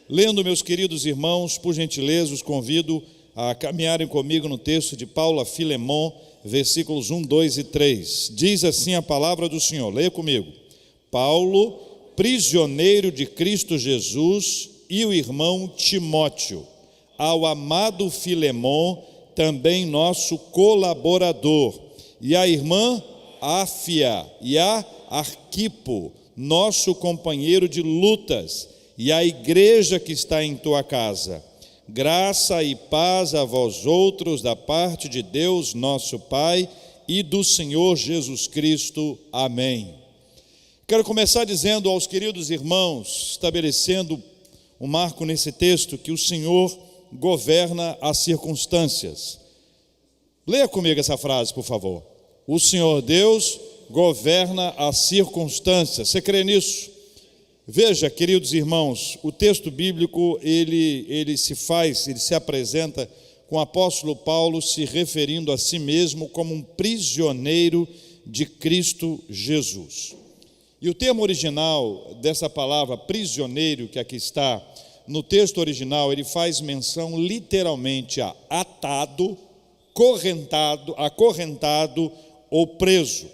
Lendo, meus queridos irmãos, por gentileza, os convido a caminharem comigo no texto de Paulo a Filemon, versículos 1, 2 e 3. Diz assim a palavra do Senhor, leia comigo. Paulo, prisioneiro de Cristo Jesus, e o irmão Timóteo, ao amado Filemon, também nosso colaborador, e a irmã Áfia, e a Arquipo, nosso companheiro de lutas, e a igreja que está em tua casa. Graça e paz a vós outros da parte de Deus nosso Pai e do Senhor Jesus Cristo. Amém. Quero começar dizendo aos queridos irmãos, estabelecendo um marco nesse texto, que o Senhor governa as circunstâncias. Leia comigo essa frase, por favor. O Senhor Deus governa as circunstâncias. Você crê nisso? Veja, queridos irmãos, o texto bíblico, ele se apresenta com o apóstolo Paulo se referindo a si mesmo como um prisioneiro de Cristo Jesus. E o termo original dessa palavra prisioneiro, que aqui está no texto original, ele faz menção literalmente a atado, acorrentado ou preso.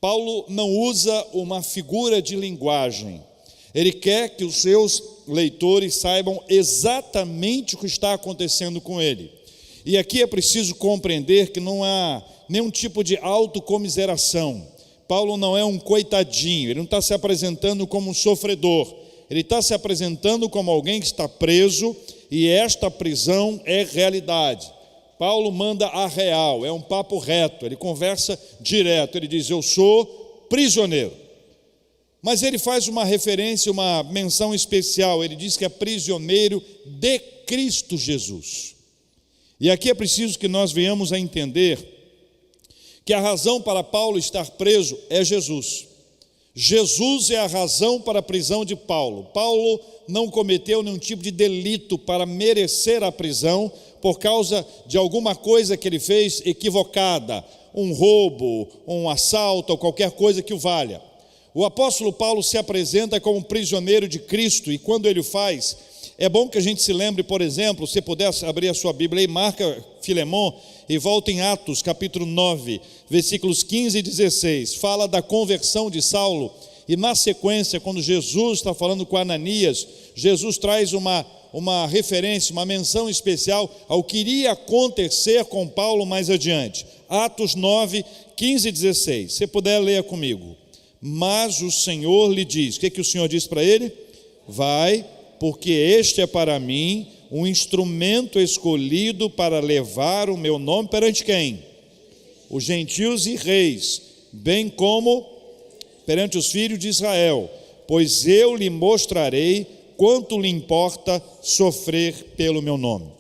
Paulo não usa uma figura de linguagem. Ele quer que os seus leitores saibam exatamente o que está acontecendo com ele. E aqui é preciso compreender que não há nenhum tipo de autocomiseração. Paulo não é um coitadinho, ele não está se apresentando como um sofredor. Ele está se apresentando como alguém que está preso, e esta prisão é realidade. Paulo manda a real, é um papo reto, ele conversa direto, ele diz: eu sou prisioneiro. Mas ele faz uma referência, uma menção especial, ele diz que é prisioneiro de Cristo Jesus. E aqui é preciso que nós venhamos a entender que a razão para Paulo estar preso é Jesus. Jesus é a razão para a prisão de Paulo. Paulo não cometeu nenhum tipo de delito para merecer a prisão por causa de alguma coisa que ele fez equivocada, um roubo, um assalto ou qualquer coisa que o valha. O apóstolo Paulo se apresenta como um prisioneiro de Cristo, e quando ele o faz, é bom que a gente se lembre, por exemplo, se pudesse abrir a sua Bíblia e marca Filemon e volta em Atos capítulo 9, versículos 15 e 16, fala da conversão de Saulo, e na sequência, quando Jesus está falando com Ananias, Jesus traz uma referência, uma menção especial ao que iria acontecer com Paulo mais adiante. Atos 9, 15 e 16, se puder ler comigo. Mas o Senhor lhe diz, o que o Senhor diz para ele? Vai, porque este é para mim um instrumento escolhido para levar o meu nome perante quem? Os gentios e reis, bem como perante os filhos de Israel, pois eu lhe mostrarei quanto lhe importa sofrer pelo meu nome.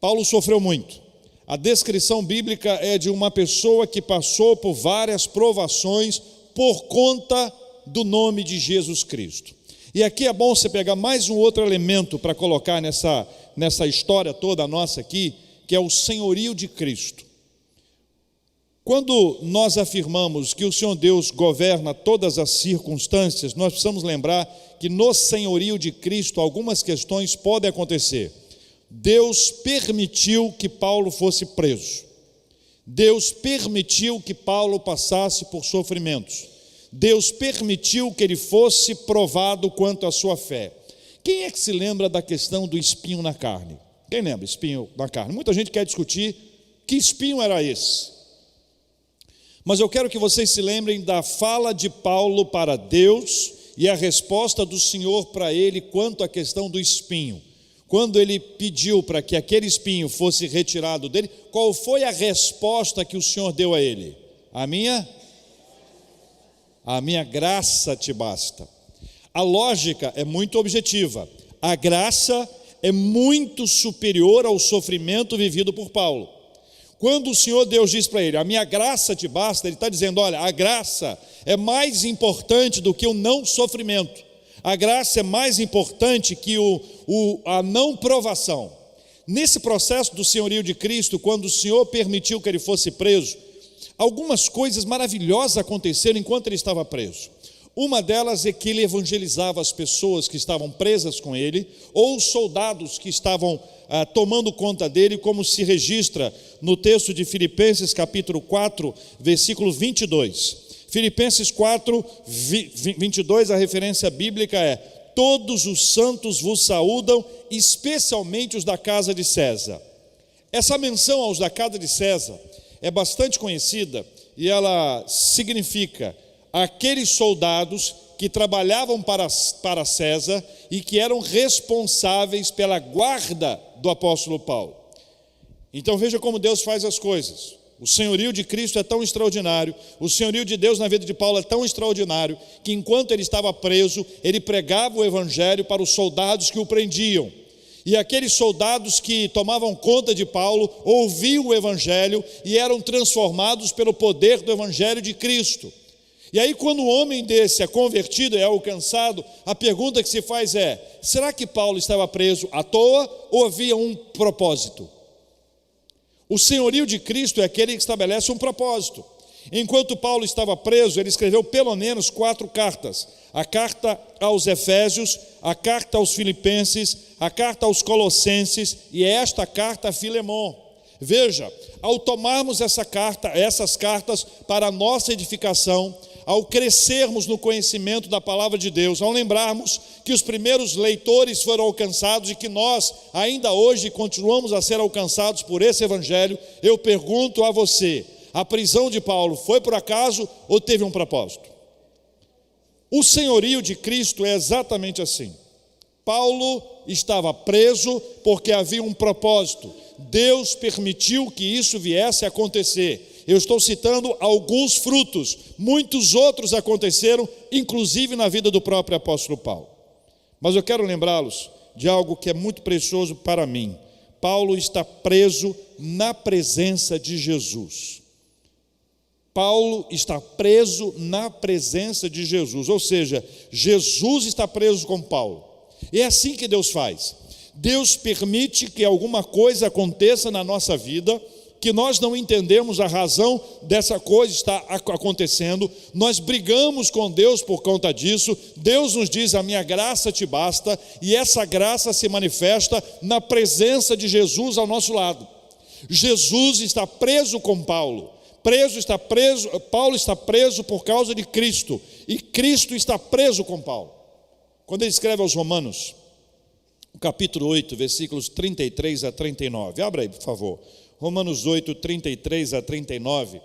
Paulo sofreu muito. A descrição bíblica é de uma pessoa que passou por várias provações por conta do nome de Jesus Cristo. E aqui é bom você pegar mais um outro elemento para colocar nessa história toda nossa aqui, que é o senhorio de Cristo. Quando nós afirmamos que o Senhor Deus governa todas as circunstâncias, nós precisamos lembrar que no senhorio de Cristo algumas questões podem acontecer. Deus permitiu que Paulo fosse preso. Deus permitiu que Paulo passasse por sofrimentos. Deus permitiu que ele fosse provado quanto à sua fé. Quem é que se lembra da questão do espinho na carne? Quem lembra? Espinho na carne. Muita gente quer discutir que espinho era esse. Mas eu quero que vocês se lembrem da fala de Paulo para Deus e a resposta do Senhor para ele quanto à questão do espinho. Quando ele pediu para que aquele espinho fosse retirado dele, qual foi a resposta que o Senhor deu a ele? A minha graça te basta. A lógica é muito objetiva. A graça é muito superior ao sofrimento vivido por Paulo. Quando o Senhor Deus diz para ele, a minha graça te basta, ele está dizendo, olha, a graça é mais importante do que o não sofrimento. A graça é mais importante que a não provação. Nesse processo do senhorio de Cristo, quando o Senhor permitiu que ele fosse preso, algumas coisas maravilhosas aconteceram enquanto ele estava preso. Uma delas é que ele evangelizava as pessoas que estavam presas com ele, ou os soldados que estavam tomando conta dele, como se registra no texto de Filipenses capítulo 4, versículo 22. Filipenses 4, 22, a referência bíblica é: todos os santos vos saúdam, especialmente os da casa de César. Essa menção aos da casa de César é bastante conhecida e ela significa aqueles soldados que trabalhavam para César e que eram responsáveis pela guarda do apóstolo Paulo. Então veja como Deus faz as coisas. O senhorio de Cristo é tão extraordinário, o senhorio de Deus na vida de Paulo é tão extraordinário, que enquanto ele estava preso, ele pregava o evangelho para os soldados que o prendiam. E aqueles soldados que tomavam conta de Paulo ouviam o evangelho e eram transformados pelo poder do evangelho de Cristo. E aí, quando um homem desse é convertido, é alcançado, a pergunta que se faz é: será que Paulo estava preso à toa ou havia um propósito? O senhorio de Cristo é aquele que estabelece um propósito. Enquanto Paulo estava preso, ele escreveu pelo menos 4 cartas: a carta aos Efésios, a carta aos Filipenses, a carta aos Colossenses e esta carta a Filemon. Veja, ao tomarmos essas cartas para a nossa edificação, ao crescermos no conhecimento da palavra de Deus, ao lembrarmos que os primeiros leitores foram alcançados e que nós ainda hoje continuamos a ser alcançados por esse evangelho, eu pergunto a você: a prisão de Paulo foi por acaso ou teve um propósito? O senhorio de Cristo é exatamente assim. Paulo estava preso porque havia um propósito. Deus permitiu que isso viesse a acontecer. Eu estou citando alguns frutos, muitos outros aconteceram, inclusive na vida do próprio apóstolo Paulo. Mas eu quero lembrá-los de algo que é muito precioso para mim. Paulo está preso na presença de Jesus. Paulo está preso na presença de Jesus, ou seja, Jesus está preso com Paulo. E é assim que Deus faz. Deus permite que alguma coisa aconteça na nossa vida, que nós não entendemos a razão dessa coisa estar acontecendo, nós brigamos com Deus por conta disso. Deus nos diz: a minha graça te basta, e essa graça se manifesta na presença de Jesus ao nosso lado. Jesus está preso com Paulo. Paulo está preso por causa de Cristo, e Cristo está preso com Paulo. Quando ele escreve aos Romanos, capítulo 8, versículos 33 a 39, abra aí, por favor. Romanos 8, 33 a 39,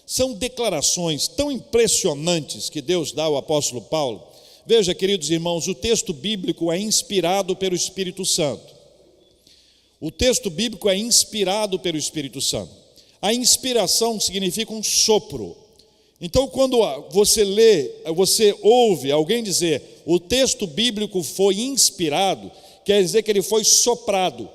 são declarações tão impressionantes que Deus dá ao apóstolo Paulo. Veja, queridos irmãos, o texto bíblico é inspirado pelo Espírito Santo. O texto bíblico é inspirado pelo Espírito Santo. A inspiração significa um sopro. Então, quando você lê, você ouve alguém dizer: o texto bíblico foi inspirado, quer dizer que ele foi soprado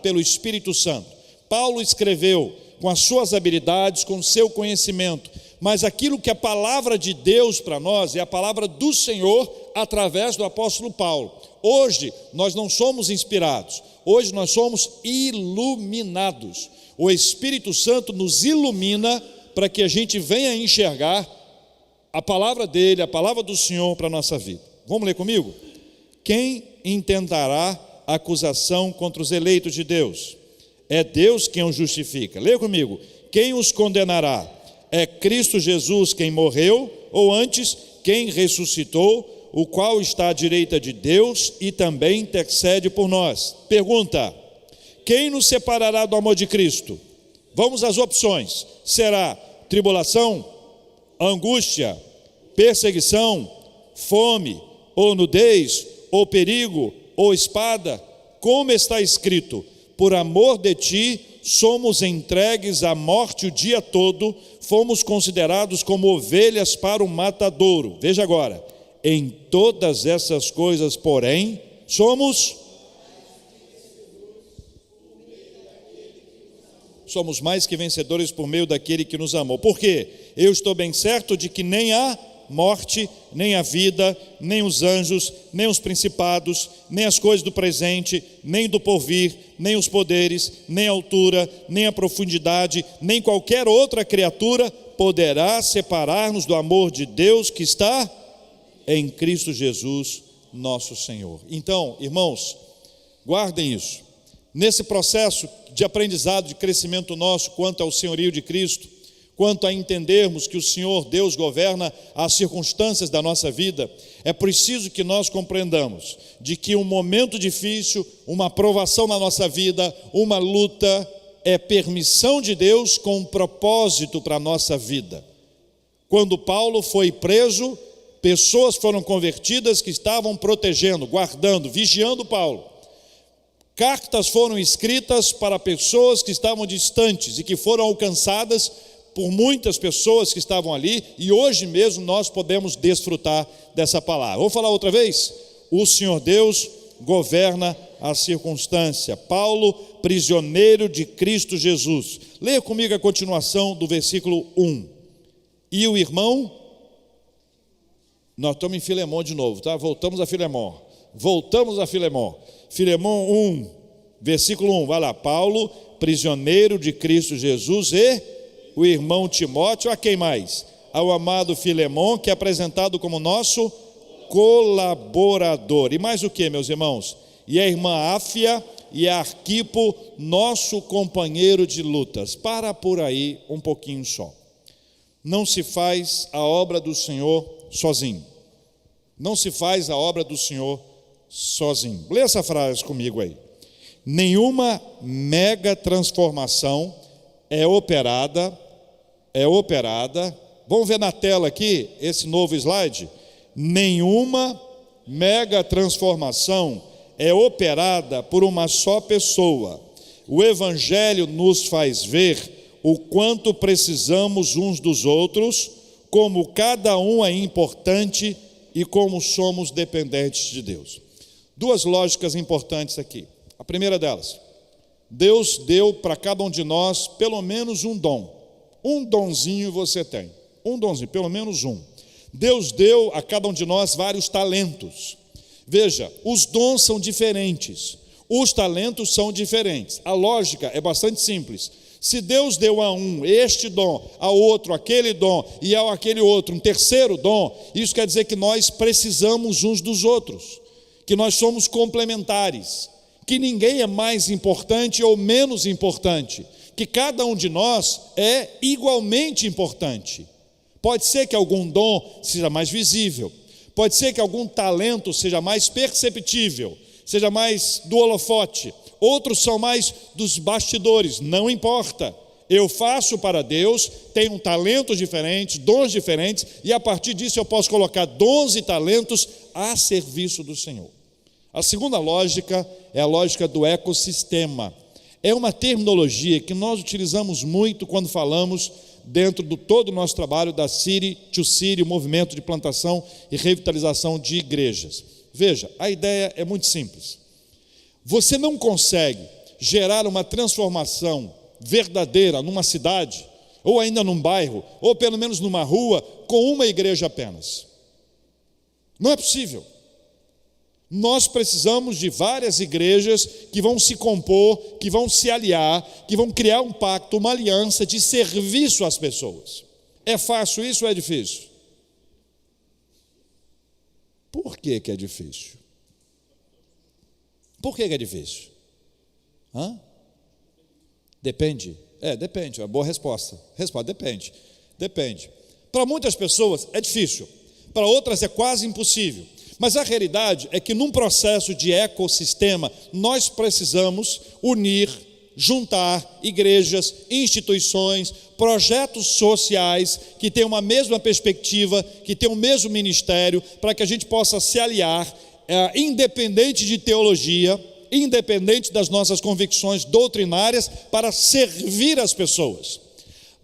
pelo Espírito Santo. Paulo escreveu com as suas habilidades, com o seu conhecimento, mas aquilo que é a palavra de Deus para nós é a palavra do Senhor através do apóstolo Paulo. Hoje nós não somos inspirados, hoje nós somos iluminados. O Espírito Santo nos ilumina para que a gente venha enxergar a palavra dele, a palavra do Senhor para a nossa vida. Vamos ler comigo? Quem intentará acusação contra os eleitos de Deus? É Deus quem os justifica. Leia comigo. Quem os condenará? É Cristo Jesus quem morreu, ou antes, quem ressuscitou, o qual está à direita de Deus e também intercede por nós. Pergunta: quem nos separará do amor de Cristo? Vamos às opções. Será tribulação, angústia, perseguição, fome, ou nudez, ou perigo, ou espada? Como está escrito: por amor de ti, somos entregues à morte o dia todo, fomos considerados como ovelhas para o matadouro. Veja agora: em todas essas coisas, porém, somos mais que vencedores por meio daquele que nos amou. Por quê? Eu estou bem certo de que nem a morte, nem a vida, nem os anjos, nem os principados, nem as coisas do presente, nem do porvir, nem os poderes, nem a altura, nem a profundidade, nem qualquer outra criatura poderá separar-nos do amor de Deus que está em Cristo Jesus, nosso Senhor. Então, irmãos, guardem isso. Nesse processo de aprendizado, de crescimento nosso quanto ao senhorio de Cristo, quanto a entendermos que o Senhor Deus governa as circunstâncias da nossa vida, é preciso que nós compreendamos de que um momento difícil, uma provação na nossa vida, uma luta, é permissão de Deus com um propósito para a nossa vida. Quando Paulo foi preso, pessoas foram convertidas que estavam protegendo, guardando, vigiando Paulo. Cartas foram escritas para pessoas que estavam distantes e que foram alcançadas por muitas pessoas que estavam ali, e hoje mesmo nós podemos desfrutar dessa palavra. Vou falar outra vez? O Senhor Deus governa a circunstância. Paulo, prisioneiro de Cristo Jesus. Leia comigo a continuação do versículo 1. E o irmão, nós estamos em Filemão de novo, tá? Voltamos a Filemão. Filemão 1, versículo 1, vai lá. Paulo, prisioneiro de Cristo Jesus, e o irmão Timóteo, a quem mais? Ao amado Filemão, que é apresentado como nosso colaborador. E mais o que, meus irmãos? E a irmã Áfia e a Arquipo, nosso companheiro de lutas. Para por aí um pouquinho só. Não se faz a obra do Senhor sozinho. Não se faz a obra do Senhor sozinho. Lê essa frase comigo aí. Nenhuma mega transformação é operada. Vamos ver na tela aqui esse novo slide. Nenhuma mega transformação é operada por uma só pessoa. O Evangelho nos faz ver o quanto precisamos uns dos outros, como cada um é importante e como somos dependentes de Deus. Duas lógicas importantes aqui. A primeira delas, Deus deu para cada um de nós pelo menos um dom. Um donzinho você tem, um donzinho, pelo menos um. Deus deu a cada um de nós vários talentos. Veja, os dons são diferentes, os talentos são diferentes. A lógica é bastante simples. Se Deus deu a um este dom, ao outro aquele dom e ao aquele outro um terceiro dom, isso quer dizer que nós precisamos uns dos outros, que nós somos complementares, que ninguém é mais importante ou menos importante, que cada um de nós é igualmente importante. Pode ser que algum dom seja mais visível, pode ser que algum talento seja mais perceptível, seja mais do holofote, outros são mais dos bastidores, não importa. Eu faço para Deus, tenho talentos diferentes, dons diferentes, e a partir disso eu posso colocar dons e talentos a serviço do Senhor. A segunda lógica é a lógica do ecossistema. É uma terminologia que nós utilizamos muito quando falamos dentro do todo o nosso trabalho da City to City, o movimento de plantação e revitalização de igrejas. Veja, a ideia é muito simples. Você não consegue gerar uma transformação verdadeira numa cidade, ou ainda num bairro, ou pelo menos numa rua, com uma igreja apenas. Não é possível. Nós precisamos de várias igrejas que vão se compor, que vão se aliar, que vão criar um pacto, uma aliança de serviço às pessoas. É fácil isso ou é difícil? Por que é difícil? Por que é difícil? Depende. Depende, é uma boa resposta. Depende. Para muitas pessoas é difícil, para outras é quase impossível. Mas a realidade é que num processo de ecossistema, nós precisamos unir, juntar igrejas, instituições, projetos sociais que tenham uma mesma perspectiva, que tenham o mesmo ministério, para que a gente possa se aliar, independente de teologia, independente das nossas convicções doutrinárias, para servir as pessoas.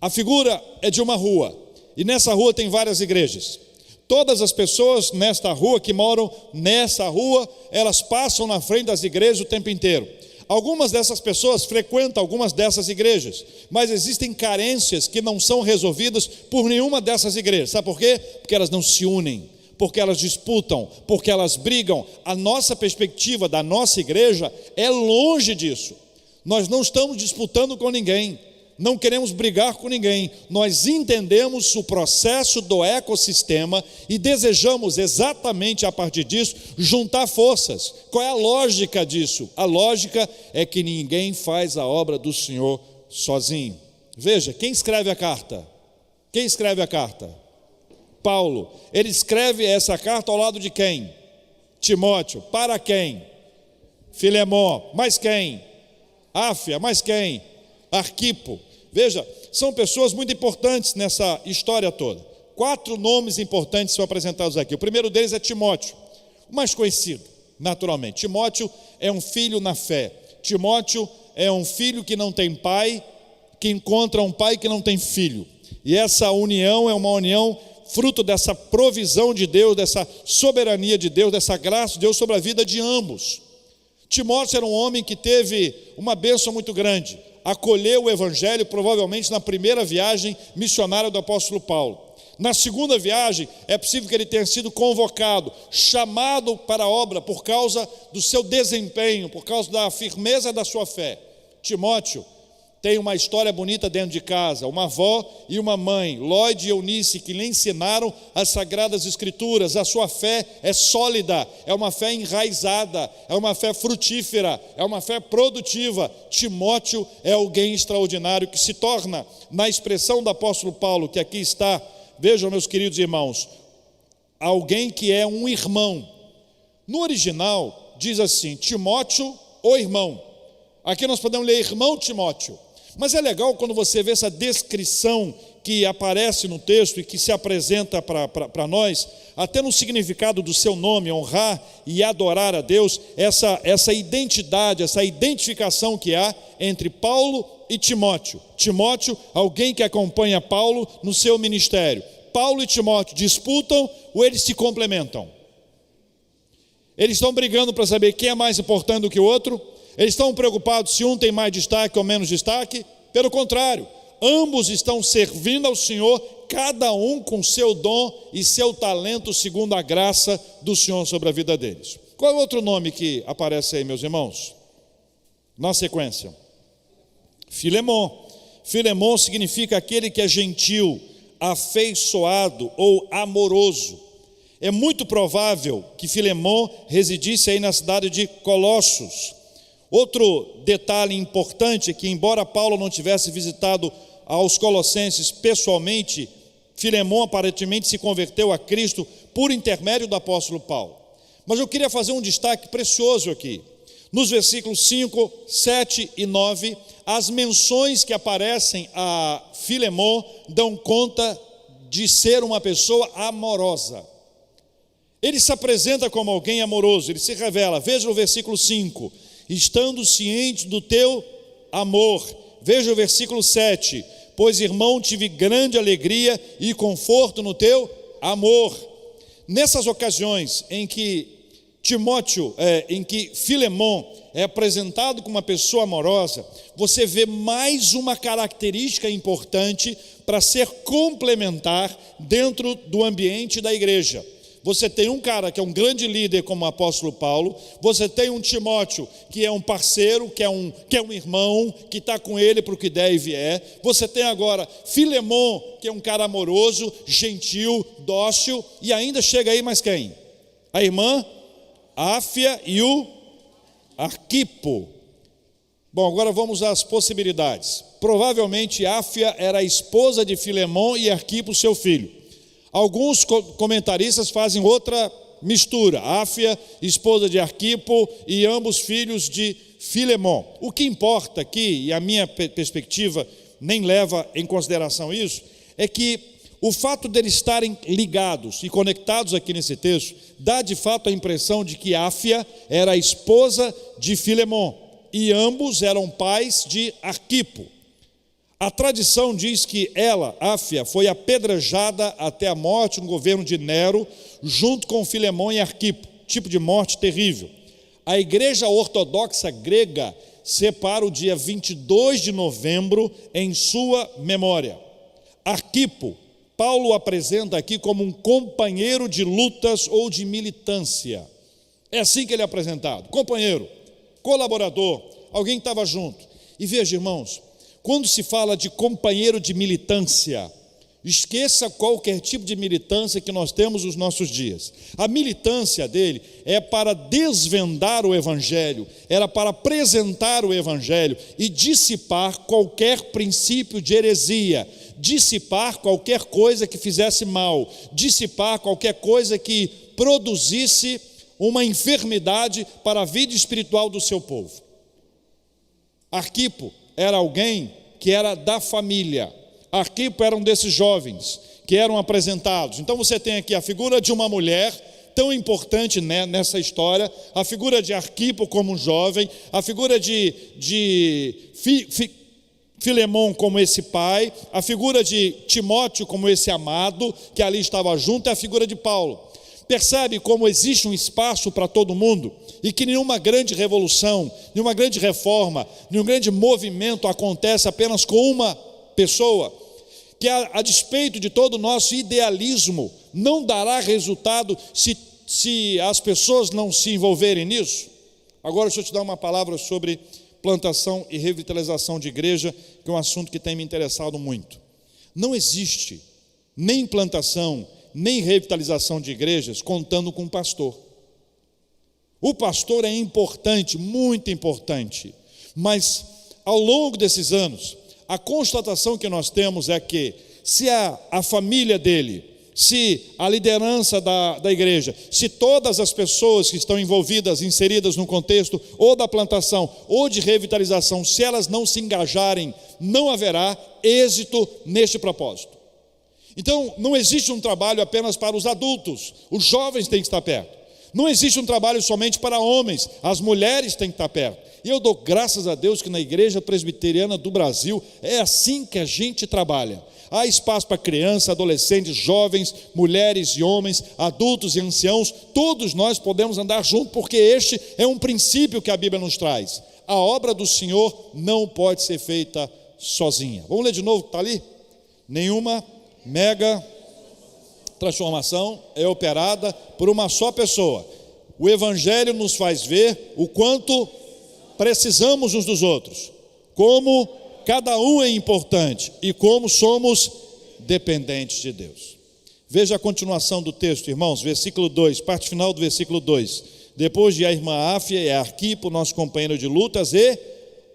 A figura é de uma rua, e nessa rua tem várias igrejas. Todas as pessoas nesta rua, que moram nessa rua, elas passam na frente das igrejas o tempo inteiro. Algumas dessas pessoas frequentam algumas dessas igrejas, mas existem carências que não são resolvidas por nenhuma dessas igrejas. Sabe por quê? Porque elas não se unem, porque elas disputam, porque elas brigam. A nossa perspectiva da nossa igreja é longe disso. Nós não estamos disputando com ninguém, não queremos brigar com ninguém, nós entendemos o processo do ecossistema e desejamos exatamente a partir disso juntar forças. Qual é a lógica disso? A lógica é que ninguém faz a obra do Senhor sozinho. Veja, quem escreve a carta? Quem escreve a carta? Paulo. Ele escreve essa carta ao lado de quem? Timóteo. Para quem? Filemon. Mais quem? Áfia. Mais quem? Arquipo. Veja, são pessoas muito importantes nessa história toda. 4 nomes importantes são apresentados aqui. O primeiro deles é Timóteo, o mais conhecido, naturalmente. Timóteo é um filho na fé. Timóteo é um filho que não tem pai, que encontra um pai que não tem filho. E essa união é uma união fruto dessa provisão de Deus, dessa soberania de Deus, dessa graça de Deus sobre a vida de ambos. Timóteo era um homem que teve uma bênção muito grande. Acolheu o evangelho provavelmente na primeira viagem missionária do apóstolo Paulo. Na segunda viagem, é possível que ele tenha sido convocado, chamado para a obra por causa do seu desempenho, por causa da firmeza da sua fé. Timóteo tem uma história bonita dentro de casa, uma avó e uma mãe, Lloyd e Eunice, que lhe ensinaram as Sagradas Escrituras. A sua fé é sólida, é uma fé enraizada, é uma fé frutífera, é uma fé produtiva. Timóteo é alguém extraordinário que se torna, na expressão do apóstolo Paulo, que aqui está, vejam meus queridos irmãos, alguém que é um irmão. No original diz assim, Timóteo, o irmão. Aqui nós podemos ler irmão Timóteo. Mas é legal quando você vê essa descrição que aparece no texto e que se apresenta para nós, até no significado do seu nome, honrar e adorar a Deus, essa identidade, essa identificação que há entre Paulo e Timóteo. Timóteo, alguém que acompanha Paulo no seu ministério. Paulo e Timóteo disputam ou eles se complementam? Eles estão brigando para saber quem é mais importante do que o outro? Eles estão preocupados se um tem mais destaque ou menos destaque? Pelo contrário, ambos estão servindo ao Senhor, cada um com seu dom e seu talento segundo a graça do Senhor sobre a vida deles. Qual é o outro nome que aparece aí, meus irmãos? Na sequência, Filemon. Filemon significa aquele que é gentil, afeiçoado ou amoroso. É muito provável que Filemon residisse aí na cidade de Colossos. Outro detalhe importante é que, embora Paulo não tivesse visitado aos Colossenses pessoalmente, Filemon aparentemente se converteu a Cristo por intermédio do apóstolo Paulo. Mas eu queria fazer um destaque precioso aqui. Nos versículos 5, 7 e 9, as menções que aparecem a Filemon dão conta de ser uma pessoa amorosa. Ele se apresenta como alguém amoroso, ele se revela. Veja o versículo 5. Estando ciente do teu amor. Veja o versículo 7. Pois, irmão, tive grande alegria e conforto no teu amor. Nessas ocasiões em que Filemon é apresentado como uma pessoa amorosa, você vê mais uma característica importante para ser complementar dentro do ambiente da igreja. Você tem um cara que é um grande líder como o apóstolo Paulo, você tem um Timóteo que é um parceiro, que é um irmão, que está com ele para o que der e vier. Você tem agora Filemon, que é um cara amoroso, gentil, dócil, e ainda chega aí mais quem? A irmã Áfia e o Arquipo. Bom, agora vamos às possibilidades. Provavelmente Áfia era a esposa de Filemon e Arquipo seu filho. Alguns comentaristas fazem outra mistura, Áfia, esposa de Arquipo, e ambos filhos de Filemon. O que importa aqui, e a minha perspectiva nem leva em consideração isso, é que o fato deles estarem ligados e conectados aqui nesse texto, dá de fato a impressão de que Áfia era a esposa de Filemon, e ambos eram pais de Arquipo. A tradição diz que ela, Áfia, foi apedrejada até a morte no governo de Nero, junto com Filemon e Arquipo, tipo de morte terrível. A igreja ortodoxa grega separa o dia 22 de novembro em sua memória. Arquipo, Paulo apresenta aqui como um companheiro de lutas ou de militância. É assim que ele é apresentado, companheiro, colaborador, alguém que estava junto. E veja, irmãos, Quando se fala de companheiro de militância, esqueça qualquer tipo de militância que nós temos nos nossos dias. A militância dele é para desvendar o Evangelho, era para apresentar o Evangelho e dissipar qualquer princípio de heresia, dissipar qualquer coisa que fizesse mal, dissipar qualquer coisa que produzisse uma enfermidade para a vida espiritual do seu povo. Arquipo era alguém que era da família. Arquipo era um desses jovens que eram apresentados. Então você tem aqui a figura de uma mulher tão importante, né, nessa história, a figura de Arquipo como um jovem, a figura de Filemão como esse pai, a figura de Timóteo como esse amado que ali estava junto, e a figura de Paulo. Percebe como existe um espaço para todo mundo e que nenhuma grande revolução, nenhuma grande reforma, nenhum grande movimento acontece apenas com uma pessoa, que a despeito de todo o nosso idealismo, não dará resultado se as pessoas não se envolverem nisso. Agora deixa eu te dar uma palavra sobre plantação e revitalização de igreja, que é um assunto que tem me interessado muito. Não existe nem plantação, nem revitalização de igrejas contando com o pastor. O pastor é importante, muito importante, mas ao longo desses anos, a constatação que nós temos é que se a família dele, se a liderança da igreja, se todas as pessoas que estão envolvidas, inseridas no contexto ou da plantação ou de revitalização, se elas não se engajarem, não haverá êxito neste propósito. Então, não existe um trabalho apenas para os adultos, os jovens têm que estar perto. Não existe um trabalho somente para homens, as mulheres têm que estar perto. E eu dou graças a Deus que na Igreja Presbiteriana do Brasil é assim que a gente trabalha. Há espaço para crianças, adolescentes, jovens, mulheres e homens, adultos e anciãos, todos nós podemos andar juntos, porque este é um princípio que a Bíblia nos traz. A obra do Senhor não pode ser feita sozinha. Vamos ler de novo o que está ali? Nenhuma mega transformação é operada por uma só pessoa. O Evangelho nos faz ver o quanto precisamos uns dos outros, como cada um é importante e como somos dependentes de Deus. Veja a continuação do texto, irmãos, versículo 2, parte final do versículo 2. Depois de a irmã Áfia e Arquipo, nosso companheiro de lutas, e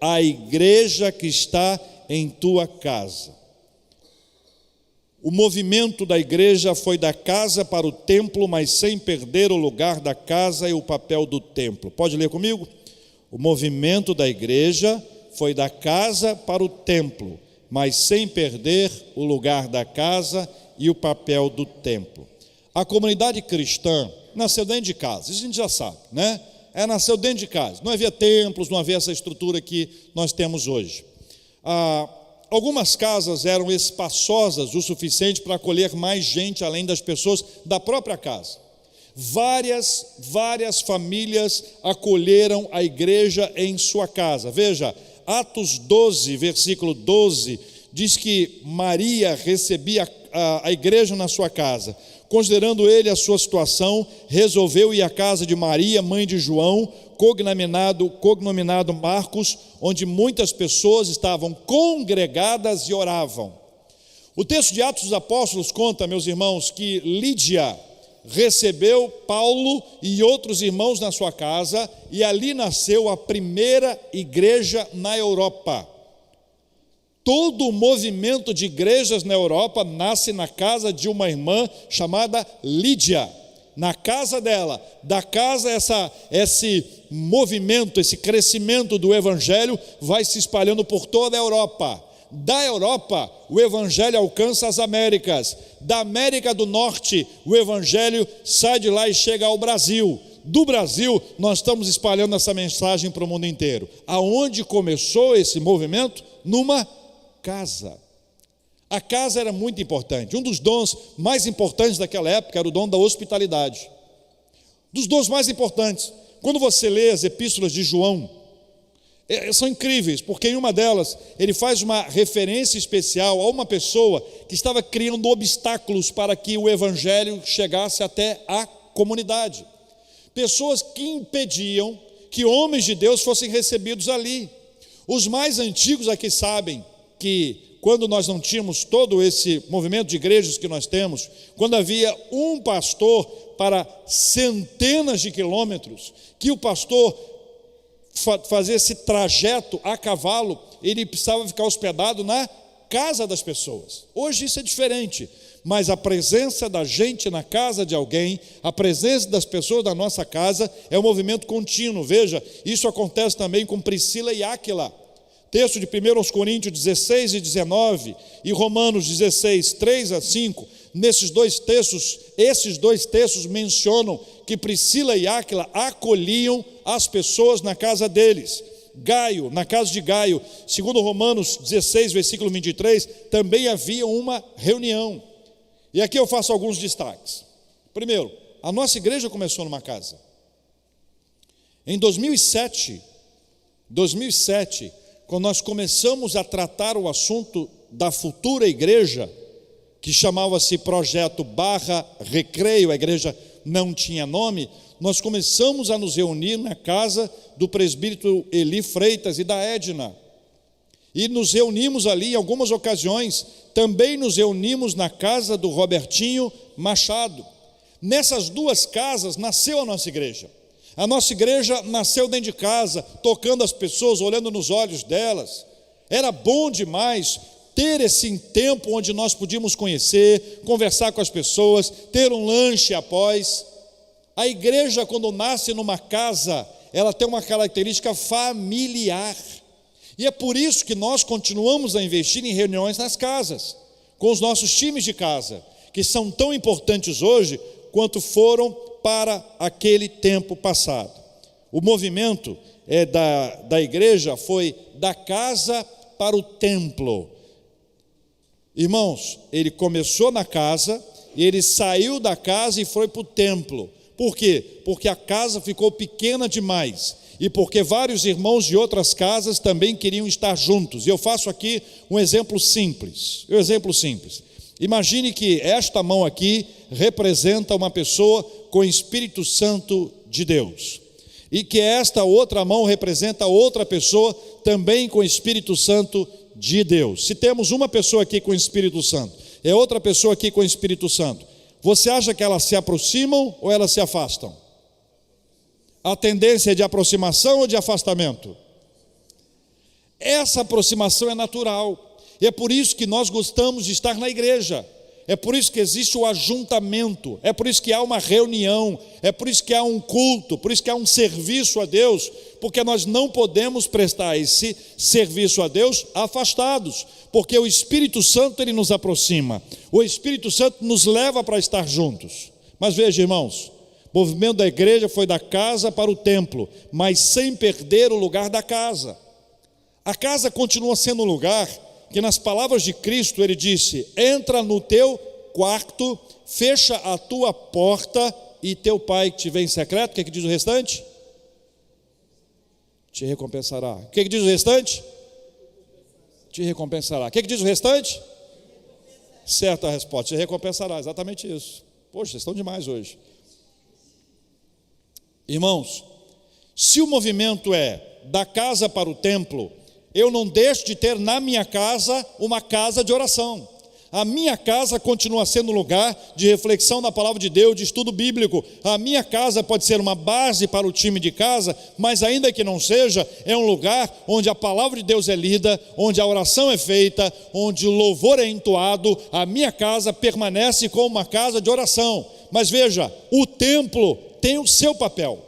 a igreja que está em tua casa. O movimento da igreja foi da casa para o templo, mas sem perder o lugar da casa e o papel do templo. Pode ler comigo? O movimento da igreja foi da casa para o templo, mas sem perder o lugar da casa e o papel do templo. A comunidade cristã nasceu dentro de casa, isso a gente já sabe, né? Nasceu dentro de casa, não havia templos, não havia essa estrutura que nós temos hoje. Algumas casas eram espaçosas o suficiente para acolher mais gente além das pessoas da própria casa. Várias famílias acolheram a igreja em sua casa. Veja, Atos 12, versículo 12, diz que Maria recebia a igreja na sua casa. Considerando ele a sua situação, resolveu ir à casa de Maria, mãe de João, cognominado Marcos, onde muitas pessoas estavam congregadas e oravam. O texto de Atos dos Apóstolos conta, meus irmãos, que Lídia recebeu Paulo e outros irmãos na sua casa, e ali nasceu a primeira igreja na Europa. Todo o movimento de igrejas na Europa nasce na casa de uma irmã chamada Lídia. Na casa dela, da casa esse movimento, esse crescimento do evangelho vai se espalhando por toda a Europa. Da Europa, o evangelho alcança as Américas. Da América do Norte, o evangelho sai de lá e chega ao Brasil. Do Brasil, nós estamos espalhando essa mensagem para o mundo inteiro. Aonde começou esse movimento? Numa casa. A casa era muito importante. Um dos dons mais importantes daquela época era o dom da hospitalidade. Dos dons mais importantes. Quando você lê as epístolas de João, são incríveis, porque em uma delas ele faz uma referência especial a uma pessoa que estava criando obstáculos para que o evangelho chegasse até a comunidade. Pessoas que impediam que homens de Deus fossem recebidos ali. Os mais antigos aqui sabem que quando nós não tínhamos todo esse movimento de igrejas que nós temos, quando havia um pastor para centenas de quilômetros, que o pastor fazia esse trajeto a cavalo, ele precisava ficar hospedado na casa das pessoas. Hoje isso é diferente, mas a presença da gente na casa de alguém, a presença das pessoas na nossa casa é um movimento contínuo. Veja, isso acontece também com Priscila e Áquila. Texto de 1 Coríntios 16 e 19 e Romanos 16, 3 a 5, esses dois textos mencionam que Priscila e Áquila acolhiam as pessoas na casa deles. Gaio, na casa de Gaio, segundo Romanos 16, versículo 23, também havia uma reunião. E aqui eu faço alguns destaques. Primeiro, a nossa igreja começou numa casa. Em 2007, quando nós começamos a tratar o assunto da futura igreja, que chamava-se Projeto Barra Recreio, a igreja não tinha nome, nós começamos a nos reunir na casa do presbítero Eli Freitas e da Edna. E nos reunimos ali em algumas ocasiões, também nos reunimos na casa do Robertinho Machado. Nessas duas casas nasceu a nossa igreja. A nossa igreja nasceu dentro de casa, tocando as pessoas, olhando nos olhos delas. Era bom demais ter esse tempo onde nós podíamos conhecer, conversar com as pessoas, ter um lanche após. A igreja, quando nasce numa casa, ela tem uma característica familiar. E é por isso que nós continuamos a investir em reuniões nas casas, com os nossos times de casa, que são tão importantes hoje quanto foram para aquele tempo passado. O movimento da igreja foi da casa para o templo. Irmãos, ele começou na casa, e ele saiu da casa e foi para o templo. Por quê? Porque a casa ficou pequena demais, e porque vários irmãos de outras casas também queriam estar juntos. E eu faço aqui um exemplo simples. Imagine que esta mão aqui representa uma pessoa com o Espírito Santo de Deus, e que esta outra mão representa outra pessoa também com o Espírito Santo de Deus. Se temos uma pessoa aqui com o Espírito Santo, é outra pessoa aqui com o Espírito Santo, você acha que elas se aproximam ou elas se afastam? A tendência é de aproximação ou de afastamento? Essa aproximação é natural, e é por isso que nós gostamos de estar na igreja. É por isso que existe o ajuntamento, é por isso que há uma reunião, é por isso que há um culto, por isso que há um serviço a Deus, porque nós não podemos prestar esse serviço a Deus afastados, porque o Espírito Santo ele nos aproxima, o Espírito Santo nos leva para estar juntos. Mas veja, irmãos, o movimento da igreja foi da casa para o templo, mas sem perder o lugar da casa. A casa continua sendo um lugar que nas palavras de Cristo ele disse: entra no teu quarto, fecha a tua porta, e teu pai que te vê em secreto, o que diz o restante? Te recompensará. O que diz o restante? Te recompensará. O que diz o restante? Certa a resposta, te recompensará, exatamente isso. Poxa, vocês estão demais hoje. Irmãos, se o movimento é da casa para o templo, eu não deixo de ter na minha casa uma casa de oração. A minha casa continua sendo um lugar de reflexão na palavra de Deus, de estudo bíblico. A minha casa pode ser uma base para o time de casa, mas ainda que não seja, é um lugar onde a palavra de Deus é lida, onde a oração é feita, onde o louvor é entoado. A minha casa permanece como uma casa de oração. Mas veja, o templo tem o seu papel.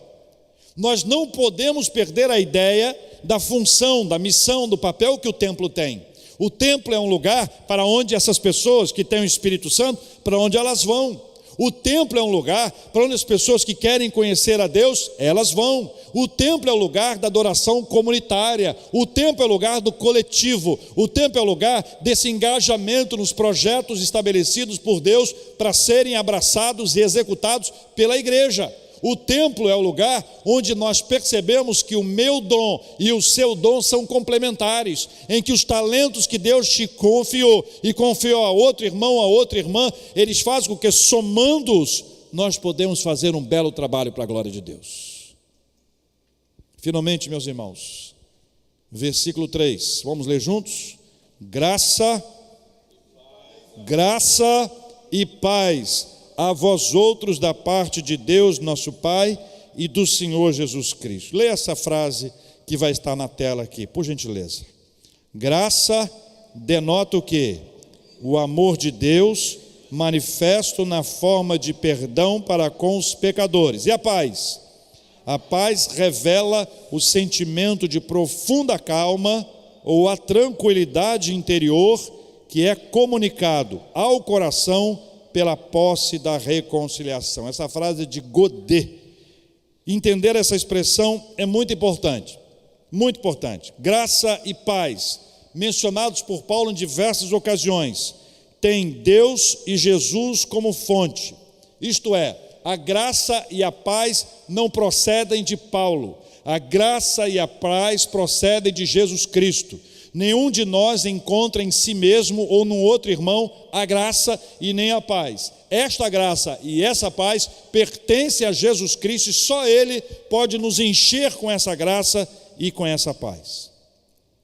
Nós não podemos perder a ideia da função, da missão, do papel que o templo tem. O templo é um lugar para onde essas pessoas que têm o Espírito Santo, para onde elas vão. O templo é um lugar para onde as pessoas que querem conhecer a Deus, elas vão. O templo é o lugar da adoração comunitária. O templo é o lugar do coletivo. O templo é o lugar desse engajamento nos projetos estabelecidos por Deus para serem abraçados e executados pela igreja. O templo é o lugar onde nós percebemos que o meu dom e o seu dom são complementares, em que os talentos que Deus te confiou e confiou a outro irmão, a outra irmã, eles fazem com que, somando-os, nós podemos fazer um belo trabalho para a glória de Deus. Finalmente, meus irmãos, versículo 3, vamos ler juntos? Graça e paz a vós outros da parte de Deus, nosso Pai, e do Senhor Jesus Cristo. Leia essa frase que vai estar na tela aqui, por gentileza. Graça denota o quê? O amor de Deus manifesto na forma de perdão para com os pecadores. E a paz? A paz revela o sentimento de profunda calma ou a tranquilidade interior que é comunicado ao coração pela posse da reconciliação. Essa frase é de Godet. Entender essa expressão é muito importante. Muito importante. Graça e paz, mencionados por Paulo em diversas ocasiões, tem Deus e Jesus como fonte. Isto é, a graça e a paz não procedem de Paulo. A graça e a paz procedem de Jesus Cristo. Nenhum de nós encontra em si mesmo ou num outro irmão a graça e nem a paz. Esta graça e essa paz pertencem a Jesus Cristo e só Ele pode nos encher com essa graça e com essa paz.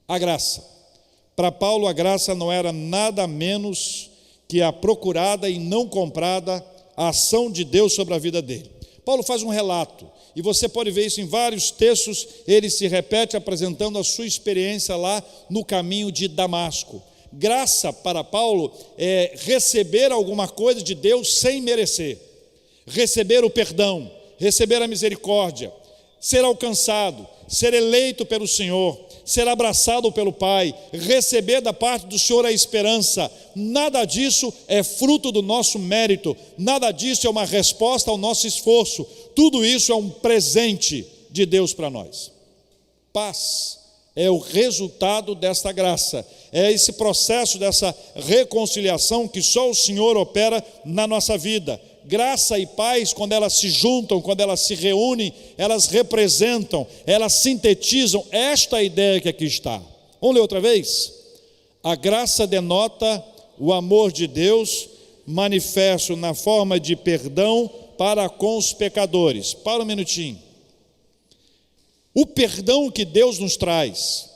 A graça. Para Paulo, a graça não era nada menos que a procurada e não comprada ação de Deus sobre a vida dele. Paulo faz um relato, e você pode ver isso em vários textos, ele se repete apresentando a sua experiência lá no caminho de Damasco. Graça para Paulo é receber alguma coisa de Deus sem merecer, receber o perdão, receber a misericórdia, ser alcançado, ser eleito pelo Senhor, ser abraçado pelo Pai, receber da parte do Senhor a esperança. Nada disso é fruto do nosso mérito, nada disso é uma resposta ao nosso esforço, tudo isso é um presente de Deus para nós. Paz é o resultado desta graça, é esse processo dessa reconciliação que só o Senhor opera na nossa vida. Graça e paz, quando elas se juntam, quando elas se reúnem, elas representam, elas sintetizam esta ideia que aqui está. Vamos ler outra vez? A graça denota o amor de Deus manifesto na forma de perdão para com os pecadores. Para um minutinho. O perdão que Deus nos traz,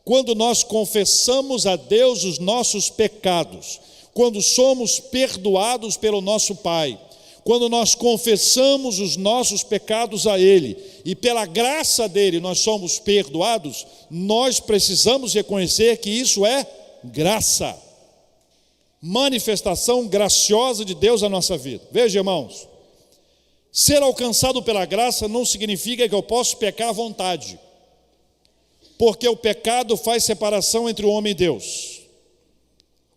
quando nós confessamos a Deus os nossos pecados, quando somos perdoados pelo nosso Pai, quando nós confessamos os nossos pecados a Ele, e pela graça dEle nós somos perdoados, nós precisamos reconhecer que isso é graça, manifestação graciosa de Deus na nossa vida. Veja, irmãos, ser alcançado pela graça não significa que eu posso pecar à vontade, porque o pecado faz separação entre o homem e Deus.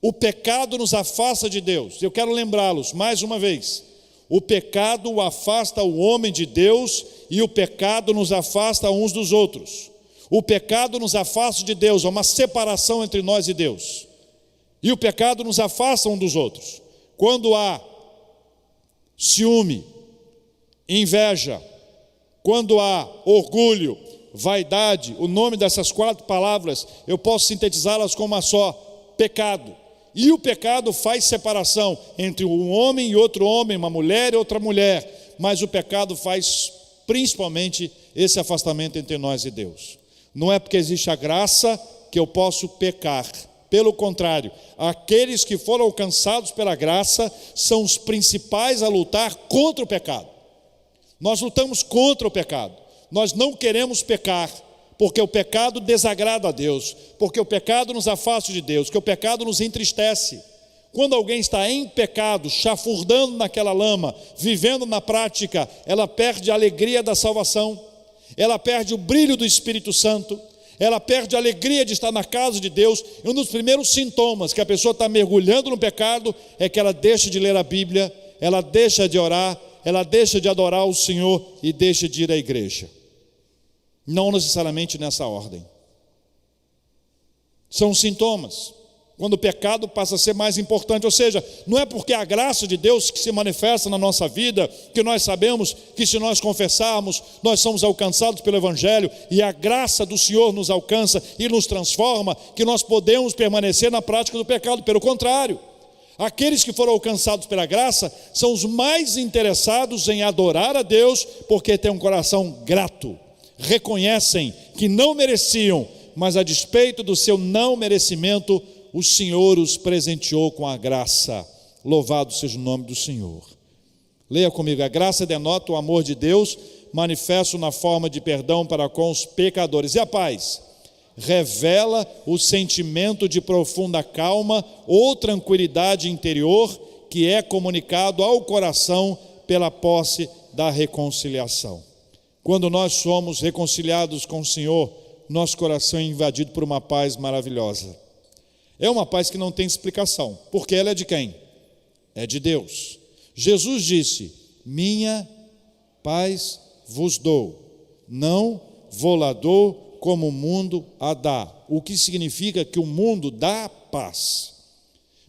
O pecado nos afasta de Deus. Eu quero lembrá-los mais uma vez. O pecado afasta o homem de Deus e o pecado nos afasta uns dos outros. O pecado nos afasta de Deus, há uma separação entre nós e Deus. E o pecado nos afasta uns dos outros. Quando há ciúme, inveja, quando há orgulho, vaidade, o nome dessas 4 palavras, eu posso sintetizá-las como uma só: pecado. E o pecado faz separação entre um homem e outro homem, uma mulher e outra mulher, mas o pecado faz principalmente esse afastamento entre nós e Deus. Não é porque existe a graça que eu posso pecar. Pelo contrário, aqueles que foram alcançados pela graça são os principais a lutar contra o pecado. Nós lutamos contra o pecado, nós não queremos pecar, porque o pecado desagrada a Deus, porque o pecado nos afasta de Deus, porque o pecado nos entristece. Quando alguém está em pecado, chafurdando naquela lama, vivendo na prática, ela perde a alegria da salvação, ela perde o brilho do Espírito Santo, ela perde a alegria de estar na casa de Deus. E um dos primeiros sintomas que a pessoa está mergulhando no pecado é que ela deixa de ler a Bíblia, ela deixa de orar, ela deixa de adorar o Senhor e deixa de ir à igreja. Não necessariamente nessa ordem. São sintomas. Quando o pecado passa a ser mais importante, ou seja, não é porque a graça de Deus que se manifesta na nossa vida, que nós sabemos que se nós confessarmos, nós somos alcançados pelo Evangelho, e a graça do Senhor nos alcança e nos transforma, que nós podemos permanecer na prática do pecado. Pelo contrário, aqueles que foram alcançados pela graça são os mais interessados em adorar a Deus, porque têm um coração grato, reconhecem que não mereciam, mas a despeito do seu não merecimento, o Senhor os presenteou com a graça. Louvado seja o nome do Senhor. Leia comigo: a graça denota o amor de Deus, manifesto na forma de perdão para com os pecadores. E a paz? Revela o sentimento de profunda calma ou tranquilidade interior que é comunicado ao coração pela posse da reconciliação. Quando nós somos reconciliados com o Senhor, nosso coração é invadido por uma paz maravilhosa. É uma paz que não tem explicação, porque ela é de quem? É de Deus. Jesus disse: minha paz vos dou, não vou-la dou como o mundo a dá. O que significa que o mundo dá paz,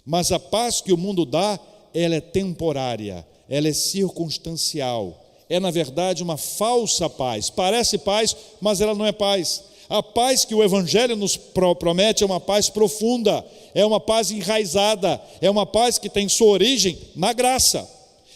mas a paz que o mundo dá, ela é temporária, ela é circunstancial, é na verdade uma falsa paz. Parece paz, mas ela não é paz. A paz que o Evangelho nos promete é uma paz profunda, é uma paz enraizada, é uma paz que tem sua origem na graça.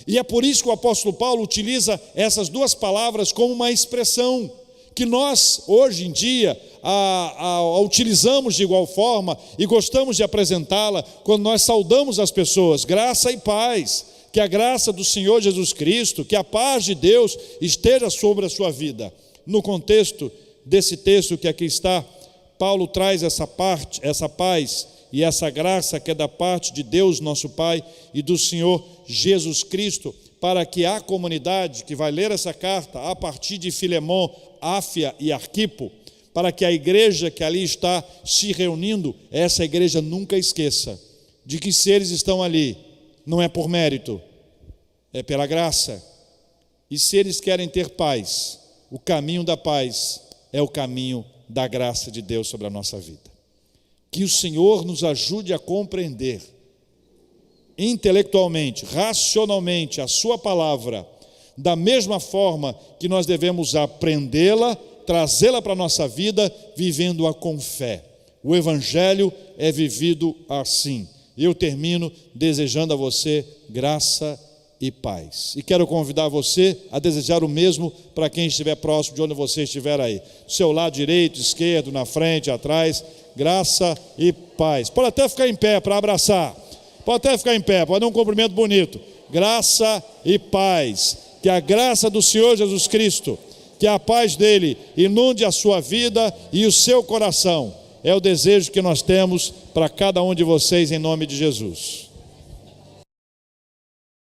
E é por isso que o apóstolo Paulo utiliza essas duas palavras como uma expressão que nós, hoje em dia, a utilizamos de igual forma e gostamos de apresentá-la quando nós saudamos as pessoas: graça e paz, que a graça do Senhor Jesus Cristo, que a paz de Deus esteja sobre a sua vida. No contexto desse texto que aqui está, Paulo traz essa paz e essa graça que é da parte de Deus nosso Pai e do Senhor Jesus Cristo, para que a comunidade que vai ler essa carta a partir de Filemon, Áfia e Arquipo, para que a igreja que ali está se reunindo, essa igreja nunca esqueça de que se eles estão ali, não é por mérito, é pela graça. E se eles querem ter paz, o caminho da paz é o caminho da graça de Deus sobre a nossa vida. Que o Senhor nos ajude a compreender intelectualmente, racionalmente a sua palavra, da mesma forma que nós devemos aprendê-la, trazê-la para a nossa vida, vivendo-a com fé. O Evangelho é vivido assim. Eu termino desejando a você graça e paz. E quero convidar você a desejar o mesmo para quem estiver próximo de onde você estiver aí. Do seu lado direito, esquerdo, na frente, atrás, graça e paz. Pode até ficar em pé para abraçar. Pode até ficar em pé, pode dar um cumprimento bonito. Graça e paz. Que a graça do Senhor Jesus Cristo, que a paz dele inunde a sua vida e o seu coração. É o desejo que nós temos para cada um de vocês em nome de Jesus.